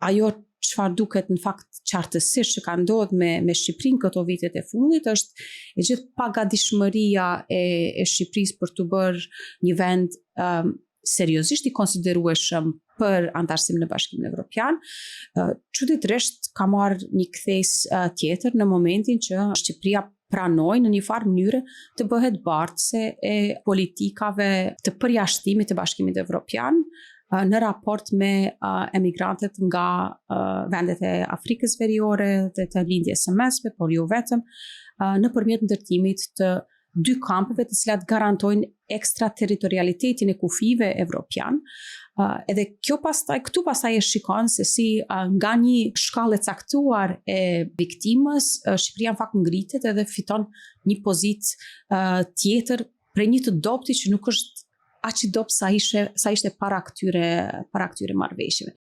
ajo çfarë duket në fakt qartësisht që ka ndodhur me Shqipërinë këto vitet e fundit është e gjithë pagadishmëria e Shqipërisë për të bërë një vend seriozisht i konsiderueshëm për antarësim në Bashkimin Evropian. Çuditërisht ka marrë një kthes tjetër në momentin që Shqipëria pranoi në një farë mënyre të bëhet bartëse e politikave të përjashtimit të Bashkimit Evropian në raport me emigrantët nga vendet e Afrikës Veriore dhe të lindjes së mesme, por jo vetëm, nëpërmjet ndërtimit të dy kampeve të cilat garantojnë ekstraterritorialitetin e kufive evropian. Edhe këtu pastaj e shikon se si nga një shkallë e caktuar e viktimës, Shqipëria në fakt ngritet edhe fiton një pozitë tjetër prej një të dobti që nuk është aq i dobët sa ishte para këtyre marrëveshjeve.